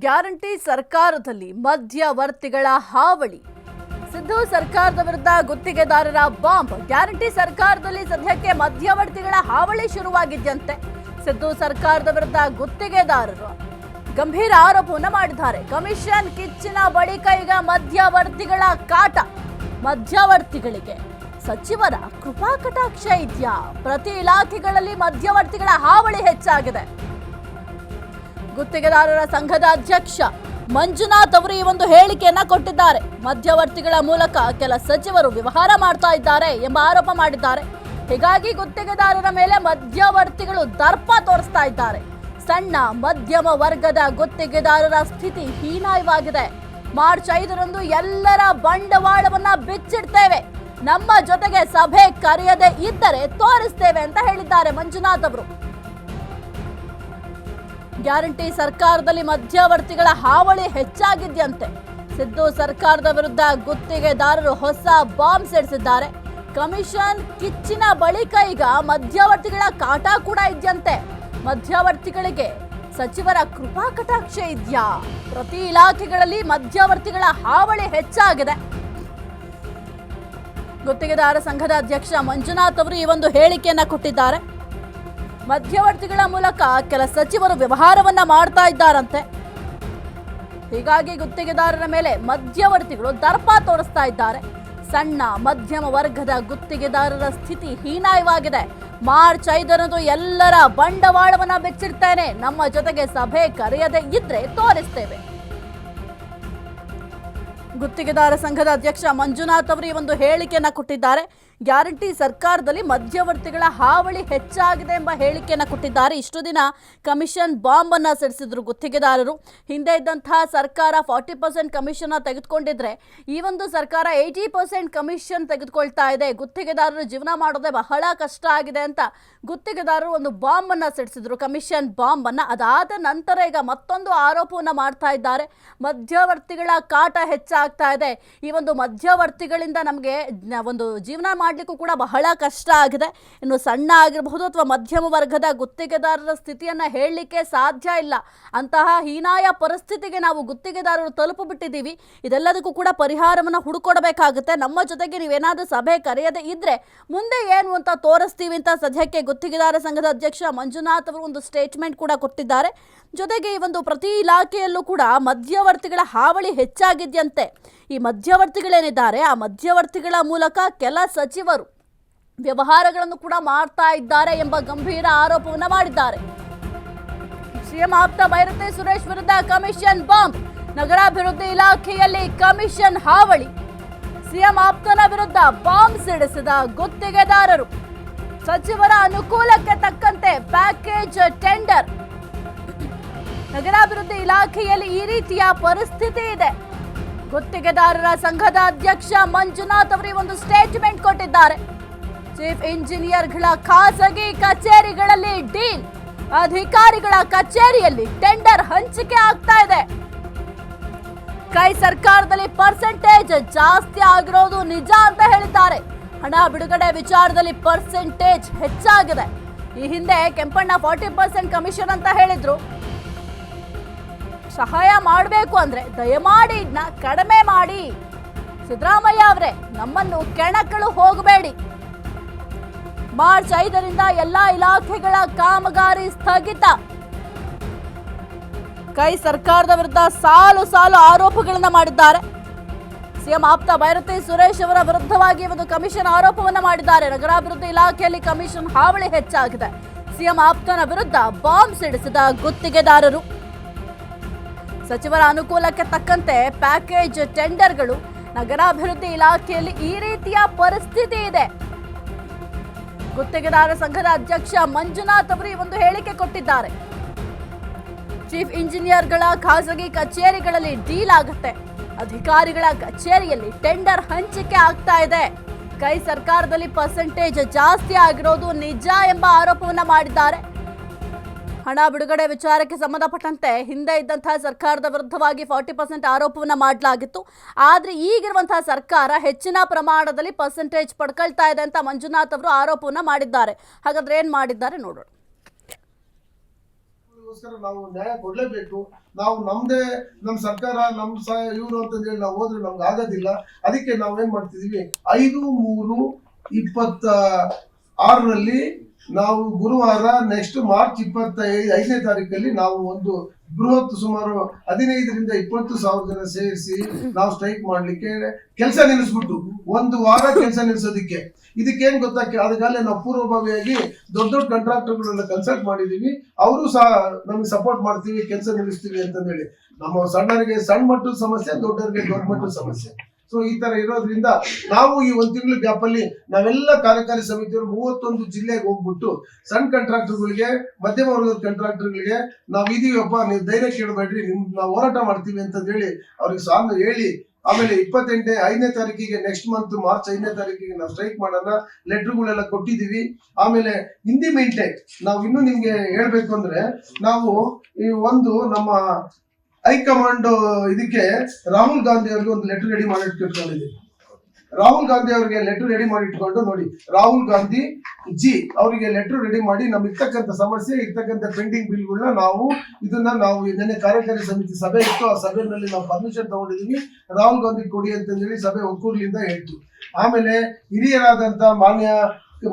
Guarantee ಸರ್ಕಾರದಲ್ಲಿ ಮಧ್ಯವರ್ತಿಗಳ ಹಾವಳಿ. ಸಿದ್ದು ಸರ್ಕಾರದ ವಿರುದ್ಧ ಗುತ್ತಿಗೆದಾರರ ಬಾಂಬ್. ಗ್ಯಾರಂಟಿ ಸರ್ಕಾರದಲ್ಲಿ ಸದ್ಯಕ್ಕೆ ಮಧ್ಯವರ್ತಿಗಳ ಹಾವಳಿ ಶುರುವಾಗಿದ್ದಂತೆ ಸಿದ್ದು ಸರ್ಕಾರದ ವಿರುದ್ಧ ಗುತ್ತಿಗೆದಾರರು ಗಂಭೀರ ಆರೋಪವನ್ನು ಮಾಡಿದ್ದಾರೆ. ಕಮಿಷನ್ ಕಿಚ್ಚಿನ ಬಳಿಕ ಈಗ ಮಧ್ಯವರ್ತಿಗಳ ಕಾಟ. ಮಧ್ಯವರ್ತಿಗಳಿಗೆ ಸಚಿವರ ಕೃಪಾ ಕಟಾಕ್ಷ ಇದೆಯಾ? ಪ್ರತಿ ಇಲಾಖೆಗಳಲ್ಲಿ ಮಧ್ಯವರ್ತಿಗಳ ಹಾವಳಿ ಹೆಚ್ಚಾಗಿದೆ. ಗುತ್ತಿಗೆದಾರರ ಸಂಘದ ಅಧ್ಯಕ್ಷ ಮಂಜುನಾಥ್ ಅವರು ಈ ಒಂದು ಹೇಳಿಕೆಯನ್ನ ಕೊಟ್ಟಿದ್ದಾರೆ. ಮಧ್ಯವರ್ತಿಗಳ ಮೂಲಕ ಕೆಲ ಸಚಿವರು ವ್ಯವಹಾರ ಮಾಡ್ತಾ ಇದ್ದಾರೆ ಎಂಬ ಆರೋಪ ಮಾಡಿದ್ದಾರೆ. ಹೀಗಾಗಿ ಗುತ್ತಿಗೆದಾರರ ಮೇಲೆ ಮಧ್ಯವರ್ತಿಗಳು ದರ್ಪ ತೋರಿಸ್ತಾ ಇದ್ದಾರೆ. ಸಣ್ಣ ಮಧ್ಯಮ ವರ್ಗದ ಗುತ್ತಿಗೆದಾರರ ಸ್ಥಿತಿ ಹೀನಾಯವಾಗಿದೆ. ಮಾರ್ಚ್ 5ರಂದು ಎಲ್ಲರ ಬಂಡವಾಳವನ್ನ ಬಿಚ್ಚಿಡ್ತೇವೆ, ನಮ್ಮ ಜೊತೆಗೆ ಸಭೆ ಕರೆಯದೆ ಇದ್ದರೆ ತೋರಿಸ್ತೇವೆ ಅಂತ ಹೇಳಿದ್ದಾರೆ ಮಂಜುನಾಥ್ ಅವರು. ಗ್ಯಾರಂಟಿ ಸರ್ಕಾರದಲ್ಲಿ ಮಧ್ಯವರ್ತಿಗಳ ಹಾವಳಿ ಹೆಚ್ಚಾಗಿದ್ದಂತೆ ಸಿದ್ದು ಸರ್ಕಾರದ ವಿರುದ್ಧ ಗುತ್ತಿಗೆದಾರರು ಹೊಸ ಬಾಂಬ್ ಸಿಡಿಸಿದ್ದಾರೆ. ಕಮಿಷನ್ ಕಿಚ್ಚಿನ ಬಳಿಕ ಈಗ ಮಧ್ಯವರ್ತಿಗಳ ಕಾಟ ಕೂಡ ಇದೆಯಂತೆ. ಮಧ್ಯವರ್ತಿಗಳಿಗೆ ಸಚಿವರ ಕೃಪಾ ಕಟಾಕ್ಷ ಇದೆಯಾ? ಪ್ರತಿ ಇಲಾಖೆಗಳಲ್ಲಿ ಮಧ್ಯವರ್ತಿಗಳ ಹಾವಳಿ ಹೆಚ್ಚಾಗಿದೆ. ಗುತ್ತಿಗೆದಾರ ಸಂಘದ ಅಧ್ಯಕ್ಷ ಮಂಜುನಾಥ್ ಅವರು ಈ ಒಂದು ಹೇಳಿಕೆಯನ್ನ ಕೊಟ್ಟಿದ್ದಾರೆ. ಮಧ್ಯವರ್ತಿಗಳ ಮೂಲಕ ಕೆಲ ಸಚಿವರು ವ್ಯವಹಾರವನ್ನ ಮಾಡ್ತಾ ಇದ್ದಾರಂತೆ. ಹೀಗಾಗಿ ಗುತ್ತಿಗೆದಾರರ ಮೇಲೆ ಮಧ್ಯವರ್ತಿಗಳು ದರ್ಪ ತೋರಿಸ್ತಾ ಇದ್ದಾರೆ. ಸಣ್ಣ ಮಧ್ಯಮ ವರ್ಗದ ಗುತ್ತಿಗೆದಾರರ ಸ್ಥಿತಿ ಹೀನಾಯವಾಗಿದೆ. ಮಾರ್ಚ್ 5ರಂದು ಎಲ್ಲರ ಬಂಡವಾಳವನ್ನ ಬೆಚ್ಚಿಡ್ತೇನೆ, ನಮ್ಮ ಜೊತೆಗೆ ಸಭೆ ಕರೆಯದೆ ಇದ್ರೆ ತೋರಿಸ್ತೇವೆ. ಗುತ್ತಿಗೆದಾರ ಸಂಘದ ಅಧ್ಯಕ್ಷ ಮಂಜುನಾಥ್ ಅವರು ಈ ಒಂದು ಹೇಳಿಕೆಯನ್ನ ಕೊಟ್ಟಿದ್ದಾರೆ. ಗ್ಯಾರಂಟಿ ಸರ್ಕಾರದಲ್ಲಿ ಮಧ್ಯವರ್ತಿಗಳ ಹಾವಳಿ ಹೆಚ್ಚಾಗಿದೆ ಎಂಬ ಹೇಳಿಕೆಯನ್ನು ಕೊಟ್ಟಿದ್ದಾರೆ. ಇಷ್ಟು ದಿನ ಕಮಿಷನ್ ಬಾಂಬ್ ಅನ್ನ ಸಿಡಿಸಿದ್ರು ಗುತ್ತಿಗೆದಾರರು. ಹಿಂದೆ ಇದ್ದಂತಹ ಸರ್ಕಾರ 40% ಕಮಿಷನ್ ತೆಗೆದುಕೊಂಡಿದ್ರೆ ಈ ಒಂದು ಸರ್ಕಾರ 80% ಕಮಿಷನ್ ತೆಗೆದುಕೊಳ್ತಾ ಇದೆ. ಗುತ್ತಿಗೆದಾರರು ಜೀವನ ಮಾಡೋದೇ ಬಹಳ ಕಷ್ಟ ಆಗಿದೆ ಅಂತ ಗುತ್ತಿಗೆದಾರರು ಒಂದು ಬಾಂಬ್ ಅನ್ನ ಸಿಡಿಸಿದ್ರು, ಕಮಿಷನ್ ಬಾಂಬ್ ಅನ್ನ. ಅದಾದ ನಂತರ ಈಗ ಮತ್ತೊಂದು ಆರೋಪವನ್ನ ಮಾಡ್ತಾ ಇದ್ದಾರೆ. ಮಧ್ಯವರ್ತಿಗಳ ಕಾಟ ಹೆಚ್ಚಾಗ್ತಾ ಇದೆ. ಈ ಒಂದು ಮಧ್ಯವರ್ತಿಗಳಿಂದ ನಮಗೆ ಒಂದು ಜೀವನ ಮಾಡ್ಲಿಕ್ಕೂ ಕೂಡ ಬಹಳ ಕಷ್ಟ ಆಗಿದೆ. ಇನ್ನು ಸಣ್ಣ ಆಗಿರಬಹುದು ಅಥವಾ ಮಧ್ಯಮ ವರ್ಗದ ಗುತ್ತಿಗೆದಾರರ ಸ್ಥಿತಿಯನ್ನ ಹೇಳಲಿಕ್ಕೆ ಸಾಧ್ಯ ಇಲ್ಲ. ಅಂತಹ ಹೀನಾಯ ಪರಿಸ್ಥಿತಿಗೆ ನಾವು ಗುತ್ತಿಗೆದಾರರು ತಲುಪು ಬಿಟ್ಟಿದ್ದೀವಿ. ಇದೆಲ್ಲದಕ್ಕೂ ಕೂಡ ಪರಿಹಾರವನ್ನ ಹುಡುಕೊಡಬೇಕಾಗುತ್ತೆ. ನಮ್ಮ ಜೊತೆಗೆ ನೀವೇನಾದ್ರೂ ಸಭೆ ಕರೆಯದೆ ಇದ್ರೆ ಮುಂದೆ ಏನು ಅಂತ ತೋರಿಸ್ತೀವಿ ಅಂತ ಸದ್ಯಕ್ಕೆ ಗುತ್ತಿಗೆದಾರ ಸಂಘದ ಅಧ್ಯಕ್ಷ ಮಂಜುನಾಥ್ ಅವರು ಒಂದು ಸ್ಟೇಟ್ಮೆಂಟ್ ಕೂಡ ಕೊಟ್ಟಿದ್ದಾರೆ. ಜೊತೆಗೆ ಈ ಒಂದು ಪ್ರತಿ ಇಲಾಖೆಯಲ್ಲೂ ಕೂಡ ಮಧ್ಯವರ್ತಿಗಳ ಹಾವಳಿ ಹೆಚ್ಚಾಗಿದ್ದಂತೆ ಈ ಮಧ್ಯವರ್ತಿಗಳೇನಿದ್ದಾರೆ ಆ ಮಧ್ಯವರ್ತಿಗಳ ಮೂಲಕ ಕೆಲ ಸಚಿವರು ವ್ಯವಹಾರಗಳನ್ನು ಕೂಡ ಮಾಡ್ತಾ ಇದ್ದಾರೆ ಎಂಬ ಗಂಭೀರ ಆರೋಪವನ್ನು ಮಾಡಿದ್ದಾರೆ. ಸಿಎಂ ಆಪ್ತ ಭೈರತಿ ಸುರೇಶ್ ವಿರುದ್ಧ ಕಮಿಷನ್ ಬಾಂಬ್. ನಗರಾಭಿವೃದ್ಧಿ ಇಲಾಖೆಯಲ್ಲಿ ಕಮಿಷನ್ ಹಾವಳಿ. ಸಿಎಂ ಆಪ್ತನ ವಿರುದ್ಧ ಬಾಂಬ್ ಸಿಡಿಸಿದ ಗುತ್ತಿಗೆದಾರರು. ಸಚಿವರ ಅನುಕೂಲಕ್ಕೆ ತಕ್ಕಂತೆ ಪ್ಯಾಕೇಜ್ ಟೆಂಡರ್. ನಗರಾಭಿವೃದ್ಧಿ ಇಲಾಖೆಯಲ್ಲಿ ಈ ರೀತಿಯ ಪರಿಸ್ಥಿತಿ ಇದೆ. ಗುತ್ತಿಗೆದಾರರ ಸಂಘದ ಅಧ್ಯಕ್ಷ ಮಂಜುನಾಥ್ ಅವರು ಒಂದು ಸ್ಟೇಟ್ಮೆಂಟ್ ಕೊಟ್ಟಿದ್ದಾರೆ. ಚೀಫ್ ಇಂಜಿನಿಯರ್ಗಳ ಖಾಸಗಿ ಕಚೇರಿಗಳಲ್ಲಿ ಡೀಲ್. ಅಧಿಕಾರಿಗಳ ಕಚೇರಿಯಲ್ಲಿ ಟೆಂಡರ್ ಹಂಚಿಕೆ ಆಗ್ತಾ ಇದೆ. ಕೈ ಸರ್ಕಾರದಲ್ಲಿ ಪರ್ಸೆಂಟೇಜ್ ಜಾಸ್ತಿ ಆಗಿರೋದು ನಿಜ ಅಂತ ಹೇಳಿದ್ದಾರೆ. ಹಣ ಬಿಡುಗಡೆ ವಿಚಾರದಲ್ಲಿ ಪರ್ಸೆಂಟೇಜ್ ಹೆಚ್ಚಾಗಿದೆ. ಈ ಹಿಂದೆ ಕೆಂಪಣ್ಣ 40% ಕಮಿಷನ್ ಅಂತ ಹೇಳಿದ್ರು. ಸಹಾಯ ಮಾಡಬೇಕು ಅಂದ್ರೆ ದಯಮಾಡಿ ಇದನ್ನ ಕಡಿಮೆ ಮಾಡಿ. ಸಿದ್ದರಾಮಯ್ಯ ಅವರೇ, ನಮ್ಮನ್ನು ಕೆಣಕಲು ಹೋಗಬೇಡಿ. ಮಾರ್ಚ್ 5ರಿಂದ ಎಲ್ಲಾ ಇಲಾಖೆಗಳ ಕಾಮಗಾರಿ ಸ್ಥಗಿತ. ಕೈ ಸರ್ಕಾರದ ವಿರುದ್ಧ ಸಾಲು ಸಾಲು ಆರೋಪಗಳನ್ನ ಮಾಡಿದ್ದಾರೆ. ಸಿಎಂ ಆಪ್ತ ಭೈರತಿ ಸುರೇಶ್ ಅವರ ವಿರುದ್ಧವಾಗಿ ಒಂದು ಕಮಿಷನ್ ಆರೋಪವನ್ನ ಮಾಡಿದ್ದಾರೆ. ನಗರಾಭಿವೃದ್ಧಿ ಇಲಾಖೆಯಲ್ಲಿ ಕಮಿಷನ್ ಹಾವಳಿ ಹೆಚ್ಚಾಗಿದೆ. ಸಿಎಂ ಆಪ್ತನ ವಿರುದ್ಧ ಬಾಂಬ್ ಸಿಡಿಸಿದ ಗುತ್ತಿಗೆದಾರರು. ಸಚಿವರ ಅನುಕೂಲಕ್ಕೆ ತಕ್ಕಂತೆ ಪ್ಯಾಕೇಜ್ ಟೆಂಡರ್ಗಳು. ನಗರಾಭಿವೃದ್ಧಿ ಇಲಾಖೆಯಲ್ಲಿ ಈ ರೀತಿಯ ಪರಿಸ್ಥಿತಿ ಇದೆ. ಗುತ್ತಿಗೆದಾರ ಸಂಘದ ಅಧ್ಯಕ್ಷ ಮಂಜುನಾಥ್ ಅವರು ಈ ಒಂದು ಹೇಳಿಕೆ ಕೊಟ್ಟಿದ್ದಾರೆ. ಚೀಫ್ ಇಂಜಿನಿಯರ್ಗಳ ಖಾಸಗಿ ಕಚೇರಿಗಳಲ್ಲಿ ಡೀಲ್ ಆಗುತ್ತೆ. ಅಧಿಕಾರಿಗಳ ಕಚೇರಿಯಲ್ಲಿ ಟೆಂಡರ್ ಹಂಚಿಕೆ ಆಗ್ತಾ ಇದೆ. ಕೈ ಸರ್ಕಾರದಲ್ಲಿ ಪರ್ಸೆಂಟೇಜ್ ಜಾಸ್ತಿ ಆಗಿರೋದು ನಿಜ ಎಂಬ ಆರೋಪವನ್ನ ಮಾಡಿದ್ದಾರೆ. ಹಣ ಬಿಡುಗಡೆ ವಿಚಾರಕ್ಕೆ ಸಂಬಂಧಪಟ್ಟಂತೆ ಹಿಂದೆ ಇದ್ದಂತಹ ಸರ್ಕಾರದ ವಿರುದ್ಧವಾಗಿ 40% ಆರೋಪವನ್ನ ಮಾಡಲಾಗಿತ್ತು. ಆದ್ರೆ ಈಗಿರುವಂತಹ ಸರ್ಕಾರ ಹೆಚ್ಚಿನ ಪ್ರಮಾಣದಲ್ಲಿ ಪರ್ಸೆಂಟೇಜ್ ಪಡ್ಕೊಳ್ತಾ ಇದೆ ಅಂತ ಮಂಜುನಾಥ್ ಅವರು ಆರೋಪವನ್ನ ಮಾಡಿದ್ದಾರೆ. ಹಾಗಾದ್ರೆ ಏನ್ ಮಾಡಿದ್ದಾರೆ ನೋಡೋಣ. ಗೋಸ್ಕರ ನಾವು ನ್ಯಾಯ ಕೊಡ್ಲೇಬೇಕು. ನಾವು ನಮ್ಮ ಸರ್ಕಾರ ಇವರು ಅಂತಂದೇಳಿ ನಾವು ಹೋದ್ರೆ ನಮ್ಗೆ ಆಗೋದಿಲ್ಲ. ಅದಕ್ಕೆ ನಾವೇನ್ ಮಾಡ್ತಿದೀವಿ, 5/3/26 ನಾವು ಗುರುವಾರ ನೆಕ್ಸ್ಟ್ ಮಾರ್ಚ್ 25ನೇ ತಾರೀಕಲ್ಲಿ ನಾವು ಒಂದು ಬೃಹತ್ ಸುಮಾರು 15ರಿಂದ 20,000 ಜನ ಸೇರಿಸಿ ನಾವು ಸ್ಟ್ರೈಕ್ ಮಾಡ್ಲಿಕ್ಕೆ ಕೆಲಸ ನಿಲ್ಲಿಸ್ಬಿಟ್ಟು ಒಂದು ವಾರ ಕೆಲಸ ನಿಲ್ಲಿಸೋದಿಕ್ಕೆ. ಇದಕ್ಕೇನ್ ಗೊತ್ತಾ, ಅದಕ್ಕಾಗಲೇ ನಾವು ಪೂರ್ವಭಾವಿಯಾಗಿ ದೊಡ್ಡ ದೊಡ್ಡ ಕಾಂಟ್ರಾಕ್ಟರ್ಗಳನ್ನ ಕನ್ಸಲ್ಟ್ ಮಾಡಿದೀವಿ. ಅವರು ಸಹ ನಮ್ಗೆ ಸಪೋರ್ಟ್ ಮಾಡ್ತೀವಿ, ಕೆಲಸ ನಿಲ್ಲಿಸ್ತೀವಿ ಅಂತಂದೇಳಿ. ನಮ್ಮ ಸಣ್ಣರಿಗೆ ಸಣ್ಣ ಮಟ್ಟದ ಸಮಸ್ಯೆ, ದೊಡ್ಡವರಿಗೆ ದೊಡ್ಡ ಮಟ್ಟದ ಸಮಸ್ಯೆ. ಸೊ ಈ ತರ ಇರೋದ್ರಿಂದ ನಾವು ಈ 1 ತಿಂಗಳ ಗ್ಯಾಪ್ ಅಲ್ಲಿ ನಾವೆಲ್ಲ ಕಾರ್ಯಕಾರಿ ಸಮಿತಿಯವರು 31 ಜಿಲ್ಲೆಗೆ ಹೋಗ್ಬಿಟ್ಟು ಸಣ್ಣ ಕಾಂಟ್ರಾಕ್ಟರ್ಗಳಿಗೆ, ಮಧ್ಯಮ ವರ್ಗದ ಕಾಂಟ್ರಾಕ್ಟರ್ಗಳಿಗೆ ನಾವು ಇದೀವಪ್ಪ, ನೀವು ಧೈರ್ಯ ಕೇಳಬೇಡ್ರಿ, ನಾವು ಹೋರಾಟ ಮಾಡ್ತೀವಿ ಅಂತ ಹೇಳಿ ಅವ್ರಿಗೆ ಸಾಲ ಹೇಳಿ, ಆಮೇಲೆ 5ನೇ ತಾರೀಕಿಗೆ ನೆಕ್ಸ್ಟ್ ಮಂತ್ ಮಾರ್ಚ್ 5ನೇ ತಾರೀಕಿಗೆ ನಾವು ಸ್ಟ್ರೈಕ್ ಮಾಡೋಣ ಲೆಟರ್ಗಳೆಲ್ಲ ಕೊಟ್ಟಿದೀವಿ. ಆಮೇಲೆ ಇನ್ ದಿ ಮೀನ್ ಟೈಮ್ ನಾವು ಇನ್ನೂ ನಿಮ್ಗೆ ಹೇಳ್ಬೇಕು ಅಂದ್ರೆ, ನಾವು ಈ ಒಂದು ನಮ್ಮ ಹೈಕಮಾಂಡ್ ಇದಕ್ಕೆ ರಾಹುಲ್ ಗಾಂಧಿ ಅವ್ರಿಗೆ ಒಂದು ಲೆಟರ್ ರೆಡಿ ಮಾಡಿ ಇಟ್ಕೊಂಡಿದ್ದೀವಿ. ರಾಹುಲ್ ಗಾಂಧಿ ಅವರಿಗೆ ಲೆಟರ್ ರೆಡಿ ಮಾಡಿ ಇಟ್ಕೊಂಡು ನೋಡಿ, ರಾಹುಲ್ ಗಾಂಧಿ ಜಿ ಅವರಿಗೆ ಲೆಟರ್ ರೆಡಿ ಮಾಡಿ ನಮ್ಗೆ ಇರ್ತಕ್ಕಂಥ ಸಮಸ್ಯೆ, ಇರ್ತಕ್ಕಂಥ ಪೆಂಡಿಂಗ್ ಬಿಲ್ಗಳನ್ನ ನಾವು ನಿನ್ನೆ ಕಾರ್ಯಕಾರಿ ಸಮಿತಿ ಸಭೆ ಇತ್ತು, ಆ ಸಭೆಯಲ್ಲಿ ನಾವು ಪರ್ಮಿಷನ್ ತಗೊಂಡಿದೀವಿ. ರಾಹುಲ್ ಗಾಂಧಿ ಕೊಡಿ ಅಂತಂದೇಳಿ ಸಭೆ ಒಕ್ಕೂರ್ಲಿಂದ ಹೇಳ್ತು. ಆಮೇಲೆ ಹಿರಿಯರಾದಂತ ಮಾನ್ಯ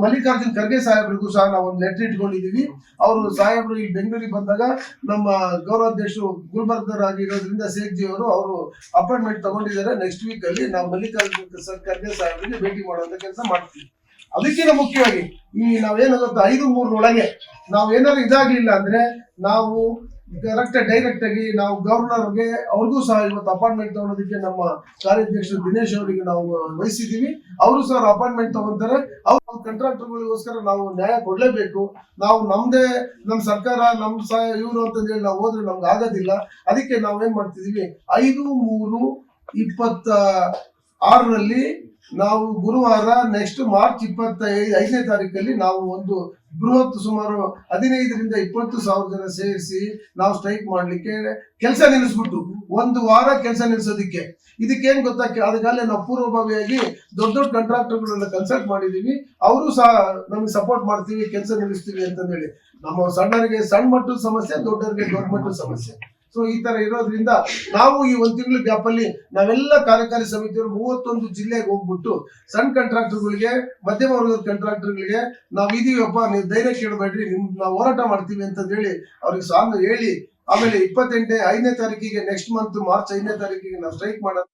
ಮಲ್ಲಿಕಾರ್ಜುನ್ ಖರ್ಗೆ ಸಾಹೇಬ್ರಿಗೂ ಸಹ ನಾವು ಒಂದು ಲೆಟರ್ ಇಟ್ಕೊಂಡಿದೀವಿ. ಅವರು ಸಾಹೇಬ್ರು ಇಲ್ಲಿ ಬೆಂಗಳೂರಿಗೆ ಬಂದಾಗ ನಮ್ಮ ಗೌರವಾಧ್ಯಕ್ಷರು ಗುಲ್ಬರ್ಗರಾಗಿರೋದ್ರಿಂದ ಶೇಖ್ ಜಿ ಅವರು ಅಪಾಯಿಂಟ್ಮೆಂಟ್ ತಗೊಂಡಿದ್ದಾರೆ. ನೆಕ್ಸ್ಟ್ ವೀಕ್ ಅಲ್ಲಿ ನಾವು ಮಲ್ಲಿಕಾರ್ಜುನ್ ಖರ್ಗೆ ಸಾಹೇಬ್ರಿಗೆ ಭೇಟಿ ಮಾಡುವಂತ ಕೆಲಸ ಮಾಡ್ತೀವಿ. ಅದಕ್ಕಿಂತ ಮುಖ್ಯವಾಗಿ ನಾವೇನಾಗುತ್ತೆ 5/3 ನಾವು ಏನಾದ್ರು ಇದಾಗ್ಲಿಲ್ಲ ಅಂದ್ರೆ ನಾವು ಡೈರೆಕ್ಟ್ ಆಗಿ ನಾವು ಗವರ್ನರ್ಗೆ ಅವ್ರಿಗೂ ಸಹ ಇವತ್ತು ಅಪಾಯಿಂಟ್ಮೆಂಟ್ ತಗೊಳೋದಕ್ಕೆ ನಮ್ಮ ಕಾರ್ಯಾಧ್ಯಕ್ಷರು ದಿನೇಶ್ ಅವರಿಗೆ ನಾವು ವಹಿಸಿದೀವಿ. ಅವರು ಸಹ ಅಪಾಯಿಂಟ್ಮೆಂಟ್ ತಗೊಂತಾರೆ. ಅವ್ರ ಕಾಂಟ್ರಾಕ್ಟರ್ಗಳಿಗೋಸ್ಕರ ನಾವು ನ್ಯಾಯ ಕೊಡ್ಲೇಬೇಕು. ನಾವು ನಮ್ಮ ಸರ್ಕಾರ ಇವರು ಅಂತಂದೇಳಿ ನಾವು ಹೋದ್ರೆ ನಮ್ಗೆ ಆಗೋದಿಲ್ಲ. ಅದಕ್ಕೆ ನಾವೇನ್ ಮಾಡ್ತಿದೀವಿ, 5/3/26 ನಾವು ಗುರುವಾರ ನೆಕ್ಸ್ಟ್ ಮಾರ್ಚ್ 25ನೇ ತಾರೀಕಲ್ಲಿ ನಾವು ಒಂದು ಬೃಹತ್ ಸುಮಾರು 15ರಿಂದ 20,000 ಜನ ಸೇರಿಸಿ ನಾವು ಸ್ಟ್ರೈಕ್ ಮಾಡ್ಲಿಕ್ಕೆ ಕೆಲಸ ನಿಲ್ಲಿಸ್ಬಿಟ್ಟು ಒಂದು ವಾರ ಕೆಲಸ ನಿಲ್ಲಿಸೋದಿಕ್ಕೆ. ಇದಕ್ಕೇನ್ ಗೊತ್ತಾ, ಅದಕ್ಕಾಗಲೇ ನಾವು ಪೂರ್ವಭಾವಿಯಾಗಿ ದೊಡ್ಡ ದೊಡ್ಡ ಕಾಂಟ್ರಾಕ್ಟರ್ಗಳನ್ನ ಕನ್ಸಲ್ಟ್ ಮಾಡಿದೀವಿ. ಅವರು ಸಹ ನಮ್ಗೆ ಸಪೋರ್ಟ್ ಮಾಡ್ತೀವಿ, ಕೆಲಸ ನಿಲ್ಲಿಸ್ತೀವಿ ಅಂತಂದೇಳಿ. ನಮ್ಮ ಸಣ್ಣರಿಗೆ ಸಣ್ಣ ಮಟ್ಟದ ಸಮಸ್ಯೆ, ದೊಡ್ಡವರಿಗೆ ದೊಡ್ಡ ಮಟ್ಟದ ಸಮಸ್ಯೆ. ಸೊ ಈ ತರ ಇರೋದ್ರಿಂದ ನಾವು ಈ 1 ತಿಂಗಳ ಗ್ಯಾಪ್ ಅಲ್ಲಿ ನಾವೆಲ್ಲ ಕಾರ್ಯಕಾರಿ ಸಮಿತಿಯವರು 31 ಜಿಲ್ಲೆಗೆ ಹೋಗ್ಬಿಟ್ಟು ಸಣ್ಣ ಕಾಂಟ್ರಾಕ್ಟರ್ಗಳಿಗೆ, ಮಧ್ಯಮ ವರ್ಗದ ಕಾಂಟ್ರಾಕ್ಟರ್ಗಳಿಗೆ ನಾವು ಇದೀವಪ್ಪ, ನೀವು ಧೈರ್ಯ ಕೇಳಬೇಡ್ರಿ, ನಾವು ಹೋರಾಟ ಮಾಡ್ತೀವಿ ಅಂತ ಹೇಳಿ ಅವ್ರಿಗೆ ಸಾಲ ಹೇಳಿ, ಆಮೇಲೆ 5ನೇ ತಾರೀಕಿಗೆ ನೆಕ್ಸ್ಟ್ ಮಂತ್ ಮಾರ್ಚ್ 5ನೇ ತಾರೀಕಿಗೆ ನಾವು ಸ್ಟ್ರೈಕ್ ಮಾಡೋಣ.